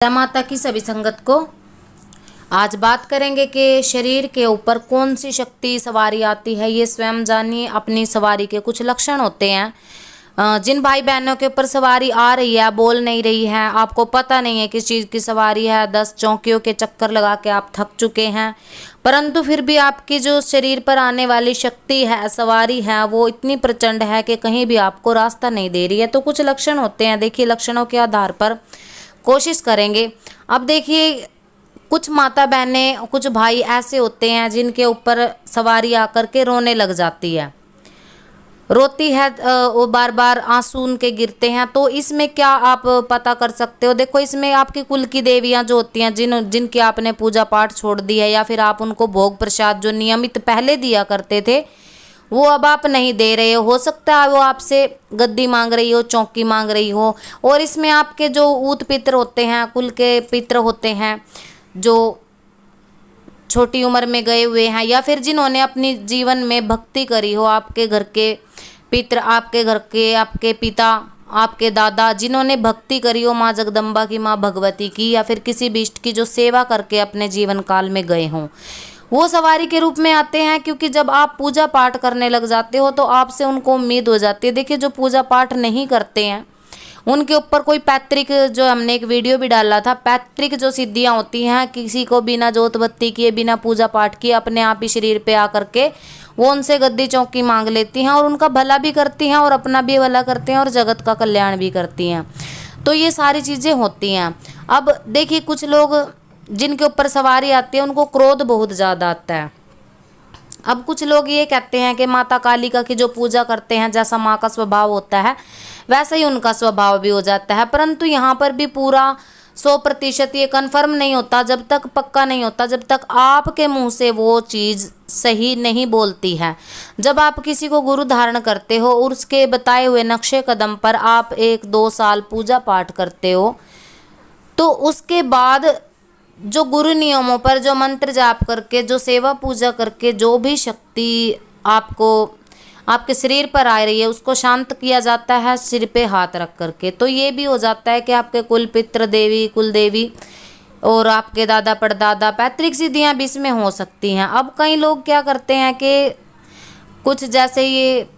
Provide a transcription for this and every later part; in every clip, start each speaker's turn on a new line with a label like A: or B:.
A: जय माता की सभी संगत को। आज बात करेंगे कि शरीर के ऊपर कौन सी शक्ति सवारी आती है, ये स्वयं जानिए। अपनी सवारी के कुछ लक्षण होते हैं। जिन भाई बहनों के ऊपर सवारी आ रही है, बोल नहीं रही है, आपको पता नहीं है किस चीज़ की सवारी है, 10 चौकियों के चक्कर लगा के आप थक चुके हैं, परंतु फिर भी आपकी जो शरीर पर आने वाली शक्ति है, सवारी है, वो इतनी प्रचंड है कि कहीं भी आपको रास्ता नहीं दे रही है। तो कुछ लक्षण होते हैं, देखिए लक्षणों के आधार पर कोशिश करेंगे। अब देखिए, कुछ माता बहनें, कुछ भाई ऐसे होते हैं जिनके ऊपर सवारी आकर के रोने लग जाती है, रोती है, वो बार बार आंसू उनके गिरते हैं। तो इसमें क्या आप पता कर सकते हो? देखो, इसमें आपकी कुल की देवियां जो होती हैं, जिनकी आपने पूजा पाठ छोड़ दी है, या फिर आप उनको भोग प्रसाद जो नियमित पहले दिया करते थे वो अब आप नहीं दे रहे हो सकता है वो आपसे गद्दी मांग रही हो, चौकी मांग रही हो। और इसमें आपके जो ऊत पितर होते हैं, कुल के पितर होते हैं, जो छोटी उम्र में गए हुए हैं, या फिर जिन्होंने अपनी जीवन में भक्ति करी हो, आपके घर के पितर, आपके घर के, आपके पिता, आपके दादा, जिन्होंने भक्ति करी हो माँ जगदम्बा की, माँ भगवती की, या फिर किसी भी इष्ट की जो सेवा करके अपने जीवन काल में गए हों, वो सवारी के रूप में आते हैं। क्योंकि जब आप पूजा पाठ करने लग जाते हो तो आपसे उनको उम्मीद हो जाती है। देखिए, जो पूजा पाठ नहीं करते हैं उनके ऊपर कोई पैतृक, जो हमने एक वीडियो भी डाला था, पैतृक जो सिद्धियां होती हैं, किसी को बिना जोत बत्ती किए, बिना पूजा पाठ किए अपने आप ही शरीर पे आकर के वो उनसे गद्दी चौकी मांग लेती हैं, और उनका भला भी करती हैं, और अपना भी भला करते हैं, और जगत का कल्याण भी करती हैं। तो ये सारी चीज़ें होती हैं। अब देखिए, कुछ लोग जिनके ऊपर सवारी आती है उनको क्रोध बहुत ज़्यादा आता है। अब कुछ लोग ये कहते हैं कि माता कालिका की जो पूजा करते हैं, जैसा माँ का स्वभाव होता है वैसा ही उनका स्वभाव भी हो जाता है। परंतु यहाँ पर भी पूरा 100% ये कन्फर्म नहीं होता, जब तक पक्का नहीं होता, जब तक आपके मुंह से वो चीज़ सही नहीं बोलती है। जब आप किसी को गुरु धारण करते हो और उसके बताए हुए नक्शे कदम पर आप 1-2 साल पूजा पाठ करते हो, तो उसके बाद जो गुरु नियमों पर, जो मंत्र जाप करके, जो सेवा पूजा करके, जो भी शक्ति आपको आपके शरीर पर आ रही है, उसको शांत किया जाता है सिर पे हाथ रख करके। तो ये भी हो जाता है कि आपके कुल पितृ देवी, कुल देवी, और आपके दादा परदादा, पैतृक सिद्धियां भी इसमें हो सकती हैं। अब कई लोग क्या करते हैं कि कुछ जैसे ये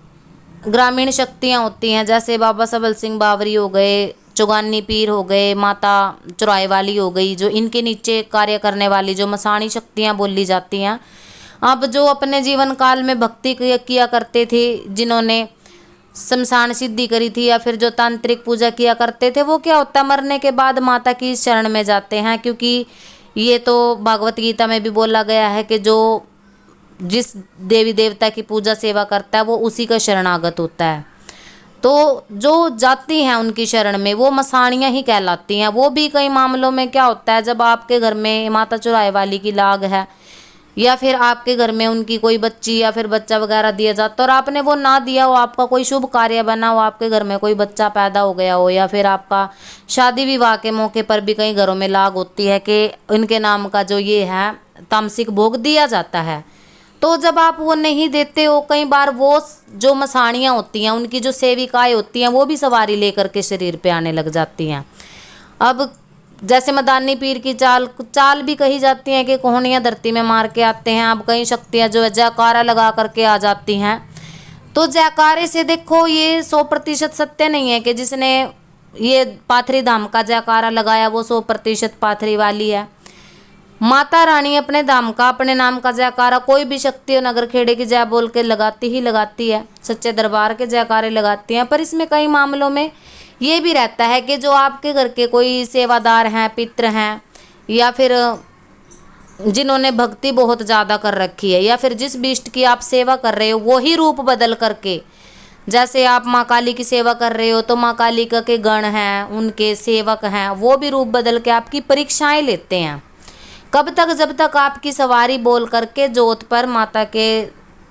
A: ग्रामीण शक्तियाँ होती हैं, जैसे बाबा सबल सिंह बावरी हो गए, चुगानी पीर हो गए, माता चुराए वाली हो गई, जो इनके नीचे कार्य करने वाली जो मसाणी शक्तियाँ बोली जाती हैं। अब जो अपने जीवन काल में भक्ति किया करते थे, जिन्होंने शमशान सिद्धि करी थी, या फिर जो तांत्रिक पूजा किया करते थे, वो क्या होता है, मरने के बाद माता की शरण में जाते हैं। क्योंकि ये तो भागवत गीता में भी बोला गया है कि जो जिस देवी देवता की पूजा सेवा करता है वो उसी का शरणागत होता है। तो जो जाती हैं उनकी शरण में, वो मसाणियाँ ही कहलाती हैं। वो भी कई मामलों में क्या होता है, जब आपके घर में माता चुराए वाली की लाग है, या फिर आपके घर में उनकी कोई बच्ची या फिर बच्चा वगैरह दिया जाता, और आपने वो ना दिया हो, आपका कोई शुभ कार्य बना हो, आपके घर में कोई बच्चा पैदा हो गया हो, या फिर आपका शादी विवाह के मौके पर भी कई घरों में लाग होती है कि इनके नाम का जो ये है तामसिक भोग दिया जाता है। तो जब आप वो नहीं देते हो, कई बार वो जो मसाणियाँ होती हैं, उनकी जो सेविकाएँ होती हैं, वो भी सवारी लेकर के शरीर पे आने लग जाती हैं। अब जैसे मदानी पीर की चाल भी कही जाती है कि कोहनियाँ धरती में मार के आते हैं। अब कई शक्तियाँ जो है जयकारा लगा करके आ जाती हैं। तो जयकारे से देखो, ये 100% सत्य नहीं है कि जिसने ये पाथरी धाम का जयकारा लगाया वो 100% पाथरी वाली है। माता रानी अपने धाम का, अपने नाम का जयकारा कोई भी शक्ति और नगर खेड़े की जय बोल के लगाती ही लगाती है, सच्चे दरबार के जयकारे लगाती हैं। पर इसमें कई मामलों में ये भी रहता है कि जो आपके घर के कोई सेवादार हैं, पितृ हैं, या फिर जिन्होंने भक्ति बहुत ज़्यादा कर रखी है, या फिर जिस भी इष्ट की आप सेवा कर रहे हो वो ही रूप बदल करके, जैसे आप माँ काली की सेवा कर रहे हो तो माँ काली का के गण हैं, उनके सेवक हैं, वो भी रूप बदल के आपकी परीक्षाएं लेते हैं। कब तक? जब तक आपकी सवारी बोल करके जोत पर माता के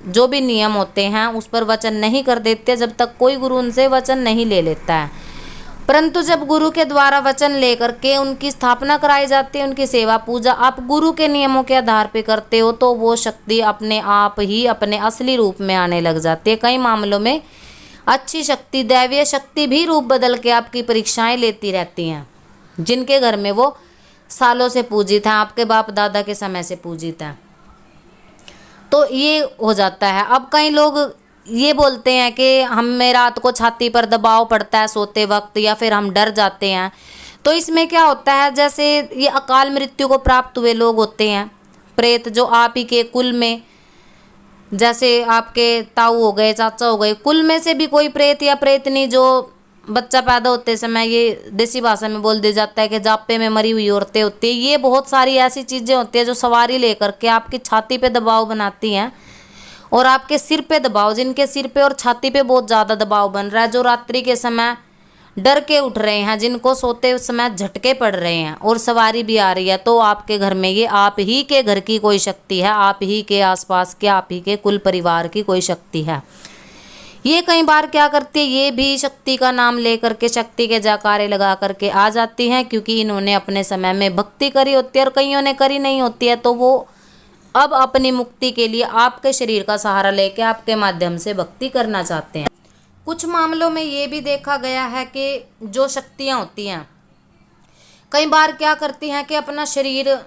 A: जो भी नियम होते हैं उस पर वचन नहीं कर देते, जब तक कोई गुरु उनसे वचन नहीं ले लेता है। परंतु जब गुरु के द्वारा वचन लेकर के उनकी स्थापना कराई जाती है, उनकी सेवा पूजा आप गुरु के नियमों के आधार पे करते हो, तो वो शक्ति अपने आप ही अपने असली रूप में आने लग जाती है। कई मामलों में अच्छी शक्ति, दैवीय शक्ति भी रूप बदल के आपकी परीक्षाएं लेती रहती हैं। जिनके घर में वो सालों से पूजित हैं, आपके बाप दादा के समय से पूजित हैं। तो ये हो जाता है। अब कई लोग ये बोलते हैं कि हमें रात को छाती पर दबाव पड़ता है सोते वक्त, या फिर हम डर जाते हैं। तो इसमें क्या होता है, जैसे ये अकाल मृत्यु को प्राप्त हुए लोग होते हैं, प्रेत, जो आप ही के कुल में, जैसे आपके ताऊ हो गए, चाचा हो गए, कुल में से भी कोई प्रेत या प्रेतनी, जो बच्चा पैदा होते समय, ये देसी भाषा में बोल दिया जाता है कि जापे में मरी हुई औरतें होती है। ये बहुत सारी ऐसी चीज़ें होती हैं जो सवारी लेकर के आपकी छाती पे दबाव बनाती हैं, और आपके सिर पे दबाव, जिनके सिर पे और छाती पे बहुत ज़्यादा दबाव बन रहा है, जो रात्रि के समय डर के उठ रहे हैं, जिनको सोते समय झटके पड़ रहे हैं और सवारी भी आ रही है, तो आपके घर में ये आप ही के घर की कोई शक्ति है, आप ही के आसपास के, आप ही के कुल परिवार की कोई शक्ति है। ये कई बार क्या करती है, ये भी शक्ति का नाम लेकर के, शक्ति के जयकारे लगा करके आ जाती हैं, क्योंकि इन्होंने अपने समय में भक्ति करी होती है और कईयों ने करी नहीं होती है। तो वो अब अपनी मुक्ति के लिए आपके शरीर का सहारा लेके आपके माध्यम से भक्ति करना चाहते हैं। कुछ मामलों में ये भी देखा गया है कि जो शक्तियाँ होती हैं कई बार क्या करती हैं कि अपना शरीर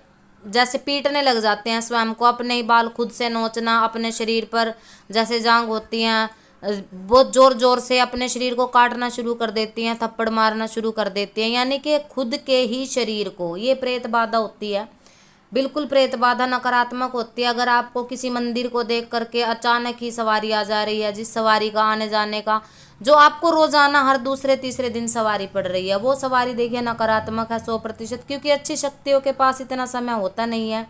A: जैसे पीटने लग जाते हैं, स्वयं को, अपने ही बाल खुद से नोचना, अपने शरीर पर जैसे जांघ होती हैं बहुत जोर जोर से अपने शरीर को काटना शुरू कर देती हैं, थप्पड़ मारना शुरू कर देती हैं, यानी कि खुद के ही शरीर को। ये प्रेत बाधा होती है, बिल्कुल प्रेत बाधा नकारात्मक होती है। अगर आपको किसी मंदिर को देख करके अचानक ही सवारी आ जा रही है, जिस सवारी का आने जाने का, जो आपको रोजाना हर दूसरे तीसरे दिन सवारी पड़ रही है, वो सवारी देखिए नकारात्मक है 100%, क्योंकि अच्छी शक्तियों के पास इतना समय होता नहीं है।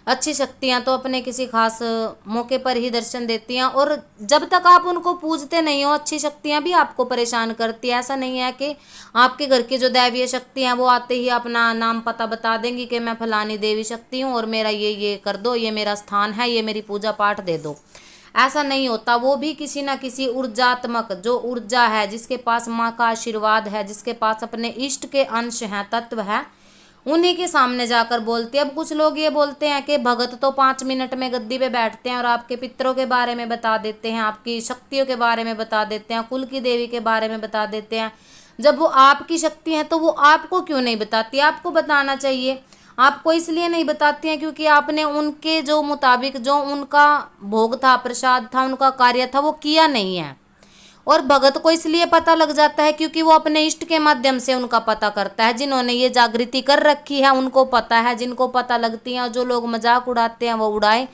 A: अच्छी शक्तियाँ तो अपने किसी खास मौके पर ही दर्शन देती हैं, और जब तक आप उनको पूजते नहीं हो, अच्छी शक्तियाँ भी आपको परेशान करती है। ऐसा नहीं है कि आपके घर की जो दैवीय शक्ति हैं वो आते ही अपना नाम पता बता देंगी कि मैं फलानी देवी शक्ति हूँ और मेरा ये कर दो, ये मेरा स्थान है, ये मेरी पूजा पाठ दे दो। ऐसा नहीं होता। वो भी किसी ना किसी ऊर्जात्मक, जो ऊर्जा है, जिसके पास माँ का आशीर्वाद है, जिसके पास अपने इष्ट के अंश हैं, तत्व है, उन्हीं के सामने जाकर बोलते हैं। अब कुछ लोग ये बोलते हैं कि भगत तो 5 मिनट में गद्दी पे बैठते हैं और आपके पितरों के बारे में बता देते हैं, आपकी शक्तियों के बारे में बता देते हैं, कुल की देवी के बारे में बता देते हैं। जब वो आपकी शक्ति है तो वो आपको क्यों नहीं बताती? आपको बताना चाहिए। आपको इसलिए नहीं बताती हैं क्योंकि आपने उनके जो मुताबिक, जो उनका भोग था, प्रसाद था, उनका कार्य था, वो किया नहीं है। और भगत को इसलिए पता लग जाता है क्योंकि वो अपने इष्ट के माध्यम से उनका पता करता है। जिन्होंने ये जागृति कर रखी है उनको पता है, जिनको पता लगती है। और जो लोग मजाक उड़ाते हैं वो उड़ाए।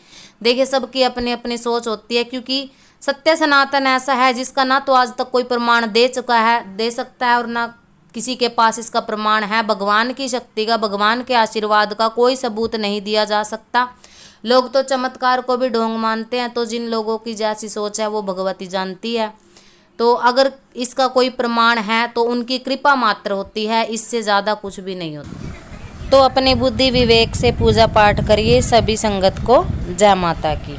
A: देखिए, सबकी अपनी अपनी सोच होती है, क्योंकि सत्य सनातन ऐसा है जिसका ना तो आज तक कोई प्रमाण दे सकता है और ना किसी के पास इसका प्रमाण है। भगवान की शक्ति का, भगवान के आशीर्वाद का कोई सबूत नहीं दिया जा सकता। लोग तो चमत्कार को भी ढोंग मानते हैं। तो जिन लोगों की जैसी सोच है वो भगवती जानती है। तो अगर इसका कोई प्रमाण है तो उनकी कृपा मात्र होती है, इससे ज़्यादा कुछ भी नहीं होता। तो अपने बुद्धि विवेक से पूजा पाठ करिए। सभी संगत को जय माता की।